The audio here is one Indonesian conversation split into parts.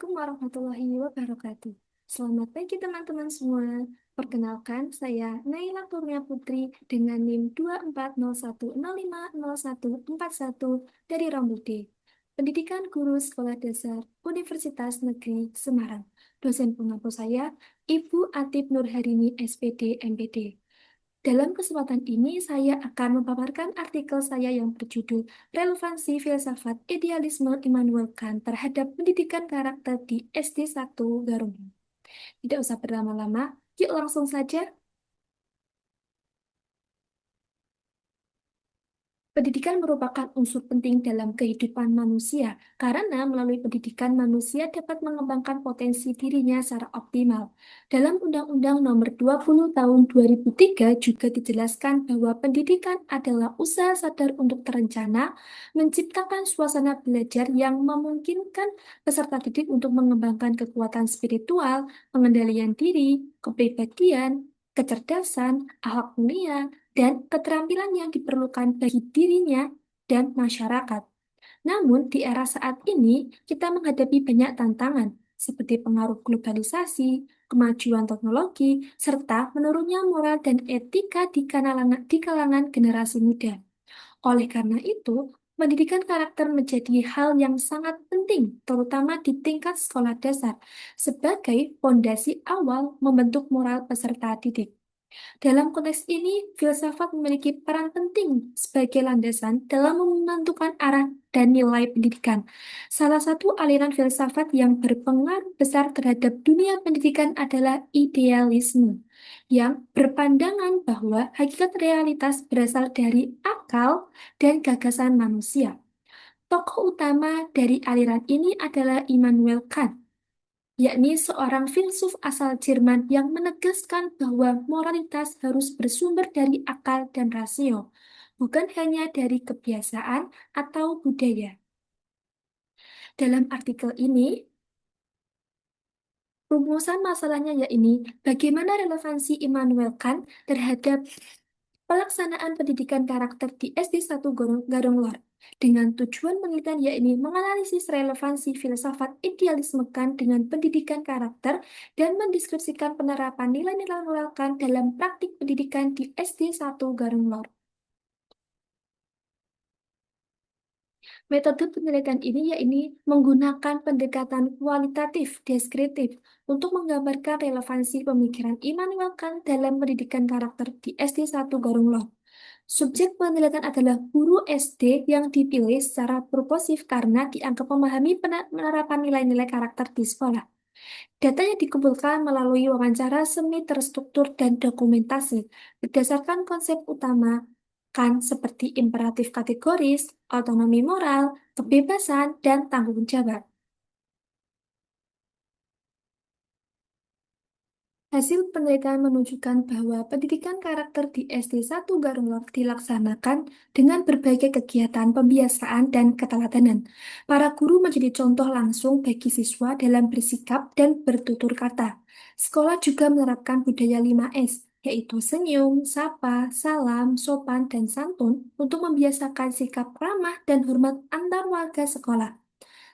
Assalamualaikum warahmatullahi wabarakatuh. Selamat pagi teman-teman semua. Perkenalkan, saya Naila Kurnia Putri dengan NIM 2401050141 dari Rambude. Pendidikan Guru Sekolah Dasar Universitas Negeri Semarang. Dosen pengampu saya, Ibu Atip Nurharini, SPD, MPD. Dalam kesempatan ini, saya akan memaparkan artikel saya yang berjudul Relevansi Filsafat Idealisme Immanuel Kant terhadap Pendidikan Karakter di SD 1 Garum. Tidak usah berlama-lama, yuk langsung saja. Pendidikan merupakan unsur penting dalam kehidupan manusia, karena melalui pendidikan manusia dapat mengembangkan potensi dirinya secara optimal. Dalam Undang-Undang Nomor 20 Tahun 2003 juga dijelaskan bahwa pendidikan adalah usaha sadar untuk terencana, menciptakan suasana belajar yang memungkinkan peserta didik untuk mengembangkan kekuatan spiritual, pengendalian diri, kepribadian, kecerdasan, akhlak mulia, dan keterampilan yang diperlukan bagi dirinya dan masyarakat. Namun, di era saat ini, kita menghadapi banyak tantangan, seperti pengaruh globalisasi, kemajuan teknologi, serta menurunnya moral dan etika di kalangan generasi muda. Oleh karena itu, pendidikan karakter menjadi hal yang sangat penting, terutama di tingkat sekolah dasar, sebagai fondasi awal membentuk moral peserta didik. Dalam konteks ini, filsafat memiliki peran penting sebagai landasan dalam menentukan arah dan nilai pendidikan. Salah satu aliran filsafat yang berpengaruh besar terhadap dunia pendidikan adalah idealisme, yang berpandangan bahwa hakikat realitas berasal dari akal dan gagasan manusia. Tokoh utama dari aliran ini adalah Immanuel Kant, yakni seorang filsuf asal Jerman yang menegaskan bahwa moralitas harus bersumber dari akal dan rasio, bukan hanya dari kebiasaan atau budaya. Dalam artikel ini, rumusan masalahnya yakni bagaimana relevansi Immanuel Kant terhadap pelaksanaan pendidikan karakter di SD 1 Garong Lor dengan tujuan penelitian yakni menganalisis relevansi filsafat idealisme Kant dengan pendidikan karakter dan mendeskripsikan penerapan nilai-nilai moral Kant dalam praktik pendidikan di SD 1 Garong Lor. Metode penelitian ini yakni menggunakan pendekatan kualitatif deskriptif untuk menggambarkan relevansi pemikiran Immanuel Kant dalam pendidikan karakter di SD 1 Garong Lor. Subjek penelitian adalah guru SD yang dipilih secara proposif karena dianggap memahami penerapan nilai-nilai karakter di sekolah. Data yang dikumpulkan melalui wawancara semi terstruktur dan dokumentasi berdasarkan konsep utama kan seperti imperatif kategoris, otonomi moral, kebebasan, dan tanggung jawab. Hasil penelitian menunjukkan bahwa pendidikan karakter di SD 1 Garulok dilaksanakan dengan berbagai kegiatan pembiasaan dan keteladanan. Para guru menjadi contoh langsung bagi siswa dalam bersikap dan bertutur kata. Sekolah juga menerapkan budaya 5S, yaitu senyum, sapa, salam, sopan, dan santun untuk membiasakan sikap ramah dan hormat antar warga sekolah.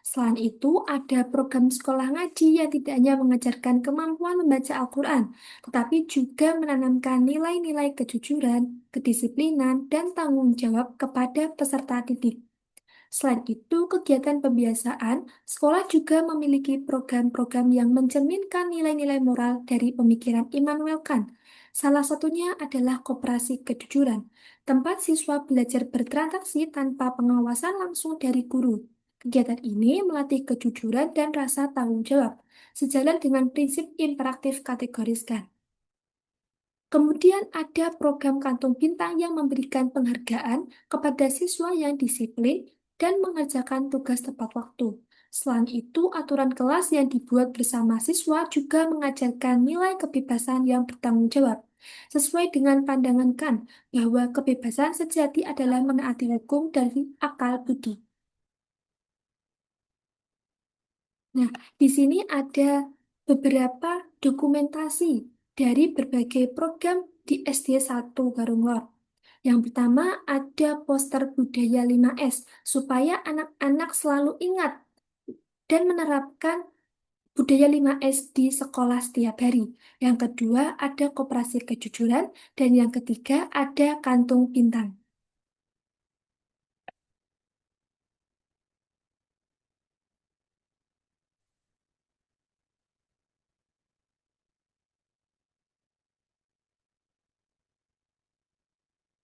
Selain itu, ada program sekolah ngaji yang tidak hanya mengajarkan kemampuan membaca Al-Quran, tetapi juga menanamkan nilai-nilai kejujuran, kedisiplinan, dan tanggung jawab kepada peserta didik. Selain itu, kegiatan pembiasaan, sekolah juga memiliki program-program yang mencerminkan nilai-nilai moral dari pemikiran Immanuel Kant. Salah satunya adalah koperasi kejujuran, tempat siswa belajar bertransaksi tanpa pengawasan langsung dari guru. Kegiatan ini melatih kejujuran dan rasa tanggung jawab, sejalan dengan prinsip imperatif kategoriskan. Kemudian ada program kantung bintang yang memberikan penghargaan kepada siswa yang disiplin dan mengerjakan tugas tepat waktu. Selain itu, aturan kelas yang dibuat bersama siswa juga mengajarkan nilai kebebasan yang bertanggung jawab. Sesuai dengan pandangan Kant bahwa kebebasan sejati adalah menaati hukum dari akal budi. Nah, di sini ada beberapa dokumentasi dari berbagai program di SD 1 Garunglor. Yang pertama ada poster budaya 5S supaya anak-anak selalu ingat dan menerapkan budaya 5S di sekolah setiap hari. Yang kedua ada koperasi kejujuran, dan yang ketiga ada kantung bintang.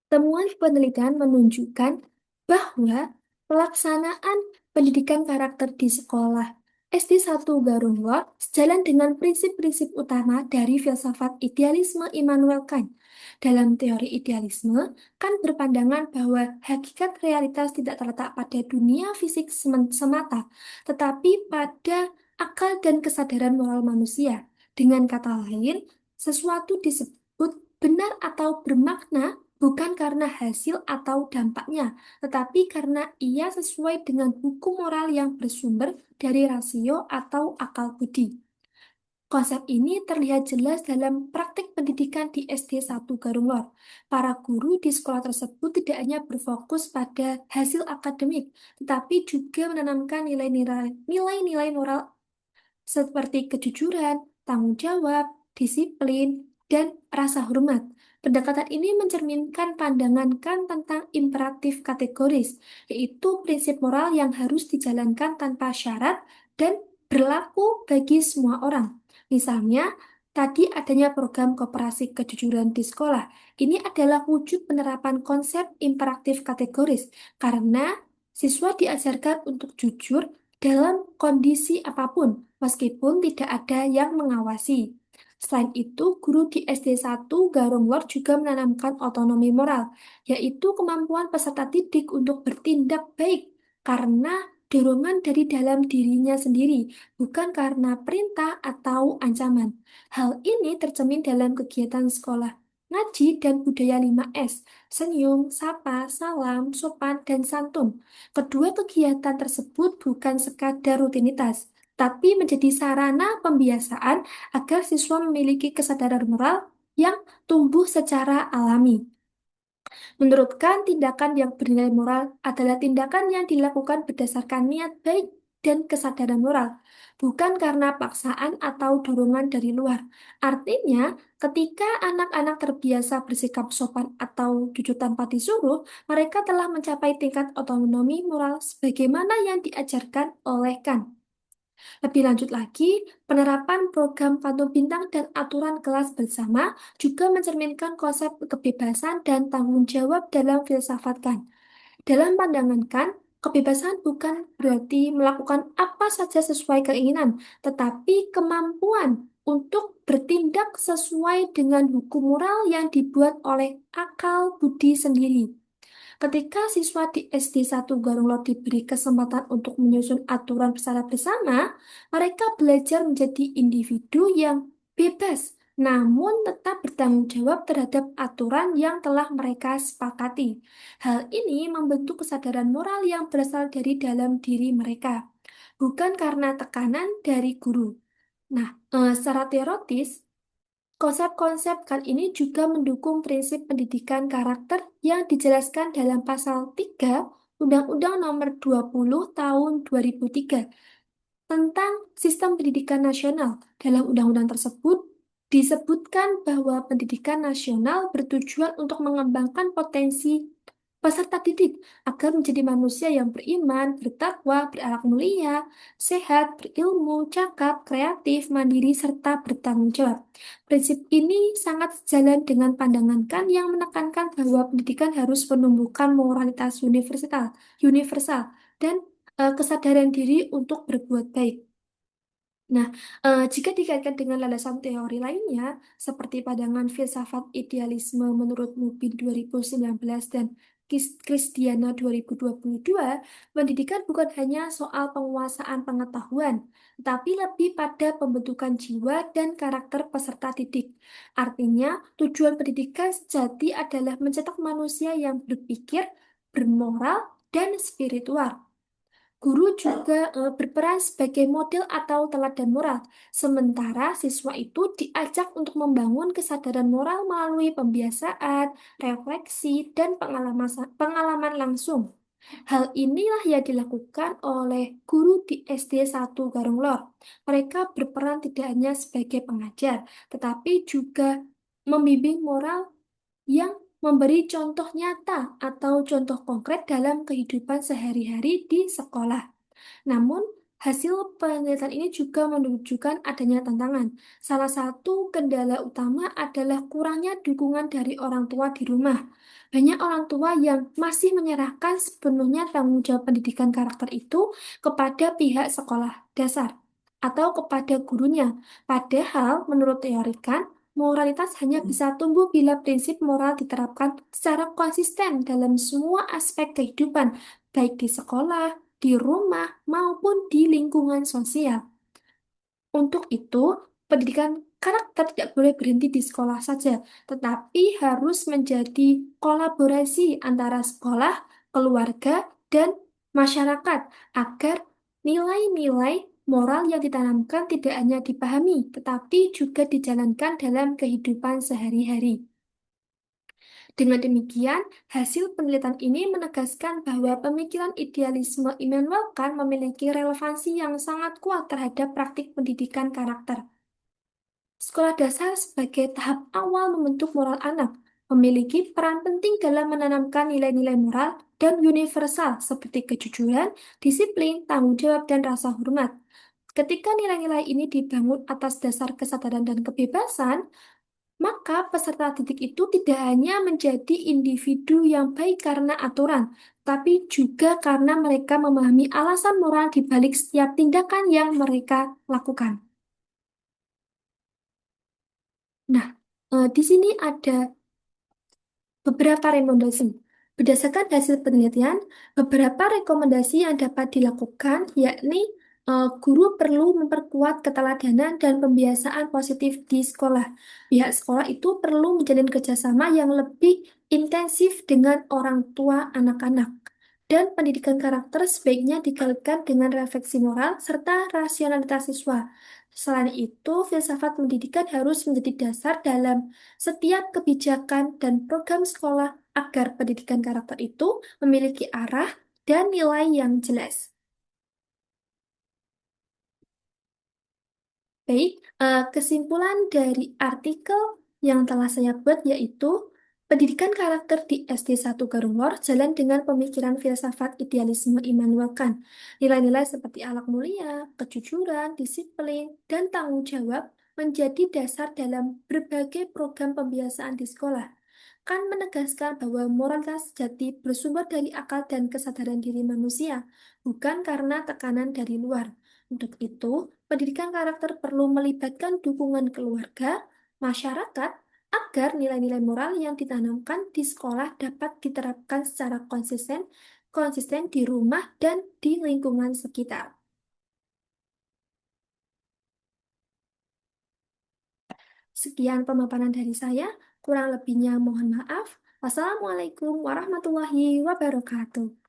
Temuan penelitian menunjukkan bahwa pelaksanaan pendidikan karakter di sekolah SD 1 Garungwa sejalan dengan prinsip-prinsip utama dari filsafat idealisme Immanuel Kant. Dalam teori idealisme, Kant berpandangan bahwa hakikat realitas tidak terletak pada dunia fisik semata, tetapi pada akal dan kesadaran moral manusia. Dengan kata lain, sesuatu disebut benar atau bermakna bukan karena hasil atau dampaknya, tetapi karena ia sesuai dengan hukum moral yang bersumber dari rasio atau akal budi. Konsep ini terlihat jelas dalam praktik pendidikan di SD 1 Garung Lor. Para guru di sekolah tersebut tidak hanya berfokus pada hasil akademik, tetapi juga menanamkan nilai-nilai moral seperti kejujuran, tanggung jawab, disiplin, dan rasa hormat. Pendekatan ini mencerminkan pandangan Kant tentang imperatif kategoris, yaitu prinsip moral yang harus dijalankan tanpa syarat dan berlaku bagi semua orang. Misalnya, tadi adanya program koperasi kejujuran di sekolah. Ini adalah wujud penerapan konsep imperatif kategoris, karena siswa diajarkan untuk jujur dalam kondisi apapun, meskipun tidak ada yang mengawasi. Selain itu, guru di SD 1 Garongwar juga menanamkan otonomi moral, yaitu kemampuan peserta didik untuk bertindak baik karena dorongan dari dalam dirinya sendiri, bukan karena perintah atau ancaman. Hal ini tercermin dalam kegiatan sekolah. Ngaji dan budaya 5S, senyum, sapa, salam, sopan, dan santun. Kedua kegiatan tersebut bukan sekadar rutinitas, tapi menjadi sarana pembiasaan agar siswa memiliki kesadaran moral yang tumbuh secara alami. Menurut Kant, tindakan yang bernilai moral adalah tindakan yang dilakukan berdasarkan niat baik dan kesadaran moral, bukan karena paksaan atau dorongan dari luar. Artinya, ketika anak-anak terbiasa bersikap sopan atau jujur tanpa disuruh, mereka telah mencapai tingkat otonomi moral sebagaimana yang diajarkan oleh Kant. Lebih lanjut lagi, penerapan program Kantung Bintang dan aturan kelas bersama juga mencerminkan konsep kebebasan dan tanggung jawab dalam filsafat Kant. Dalam pandangan Kant, kebebasan bukan berarti melakukan apa saja sesuai keinginan, tetapi kemampuan untuk bertindak sesuai dengan hukum moral yang dibuat oleh akal budi sendiri. Ketika siswa di SD 1 Garunglor diberi kesempatan untuk menyusun aturan secara bersama, mereka belajar menjadi individu yang bebas, namun tetap bertanggung jawab terhadap aturan yang telah mereka sepakati. Hal ini membentuk kesadaran moral yang berasal dari dalam diri mereka, bukan karena tekanan dari guru. Nah, secara teoritis, konsep-konsep kali ini juga mendukung prinsip pendidikan karakter yang dijelaskan dalam pasal 3 Undang-Undang Nomor 20 Tahun 2003 tentang Sistem Pendidikan Nasional. Dalam undang-undang tersebut disebutkan bahwa pendidikan nasional bertujuan untuk mengembangkan potensi peserta didik agar menjadi manusia yang beriman, bertakwa, berakhlak mulia, sehat, berilmu, cakap, kreatif, mandiri, serta bertanggung jawab. Prinsip ini sangat sejalan dengan pandangan Kant yang menekankan bahwa pendidikan harus menumbuhkan moralitas universal dan kesadaran diri untuk berbuat baik. Nah, jika dikaitkan dengan landasan teori lainnya, seperti pandangan filsafat idealisme menurut Mubin 2019 dan Kristiana 2022, pendidikan bukan hanya soal penguasaan pengetahuan, tapi lebih pada pembentukan jiwa dan karakter peserta didik. Artinya, tujuan pendidikan sejati adalah mencetak manusia yang berpikir, bermoral, dan spiritual. Guru juga berperan sebagai model atau teladan moral, sementara siswa itu diajak untuk membangun kesadaran moral melalui pembiasaan, refleksi, dan pengalaman langsung. Hal inilah yang dilakukan oleh guru di SD 1 Garunglor. Mereka berperan tidak hanya sebagai pengajar, tetapi juga membimbing moral yang memberi contoh nyata atau contoh konkret dalam kehidupan sehari-hari di sekolah. Namun, hasil penelitian ini juga menunjukkan adanya tantangan. Salah satu kendala utama adalah kurangnya dukungan dari orang tua di rumah. Banyak orang tua yang masih menyerahkan sepenuhnya tanggung jawab pendidikan karakter itu kepada pihak sekolah dasar atau kepada gurunya. Padahal, menurut teori kan, moralitas hanya bisa tumbuh bila prinsip moral diterapkan secara konsisten dalam semua aspek kehidupan, baik di sekolah, di rumah, maupun di lingkungan sosial. Untuk itu, pendidikan karakter tidak boleh berhenti di sekolah saja, tetapi harus menjadi kolaborasi antara sekolah, keluarga, dan masyarakat agar nilai-nilai moral yang ditanamkan tidak hanya dipahami, tetapi juga dijalankan dalam kehidupan sehari-hari. Dengan demikian, hasil penelitian ini menegaskan bahwa pemikiran idealisme Immanuel Kant memiliki relevansi yang sangat kuat terhadap praktik pendidikan karakter. Sekolah dasar sebagai tahap awal membentuk moral anak memiliki peran penting dalam menanamkan nilai-nilai moral dan universal seperti kejujuran, disiplin, tanggung jawab, dan rasa hormat. Ketika nilai-nilai ini dibangun atas dasar kesadaran dan kebebasan, maka peserta didik itu tidak hanya menjadi individu yang baik karena aturan, tapi juga karena mereka memahami alasan moral di balik setiap tindakan yang mereka lakukan. Nah, di sini ada beberapa rekomendasi. Berdasarkan hasil penelitian, beberapa rekomendasi yang dapat dilakukan yakni guru perlu memperkuat keteladanan dan pembiasaan positif di sekolah. Pihak sekolah itu perlu menjalin kerjasama yang lebih intensif dengan orang tua anak-anak. Dan pendidikan karakter sebaiknya dikaitkan dengan refleksi moral serta rasionalitas siswa. Selain itu, filsafat pendidikan harus menjadi dasar dalam setiap kebijakan dan program sekolah agar pendidikan karakter itu memiliki arah dan nilai yang jelas. Baik, kesimpulan dari artikel yang telah saya buat yaitu pendidikan karakter di SD 1 Garunglor jalan dengan pemikiran filsafat idealisme Immanuel Kant. Nilai-nilai seperti akhlak mulia, kejujuran, disiplin, dan tanggung jawab menjadi dasar dalam berbagai program pembiasaan di sekolah. Kan menegaskan bahwa moralitas sejati bersumber dari akal dan kesadaran diri manusia, bukan karena tekanan dari luar. Untuk itu, pendidikan karakter perlu melibatkan dukungan keluarga, masyarakat, agar nilai-nilai moral yang ditanamkan di sekolah dapat diterapkan secara konsisten, konsisten di rumah dan di lingkungan sekitar. Sekian pemaparan dari saya, kurang lebihnya mohon maaf. Wassalamualaikum warahmatullahi wabarakatuh.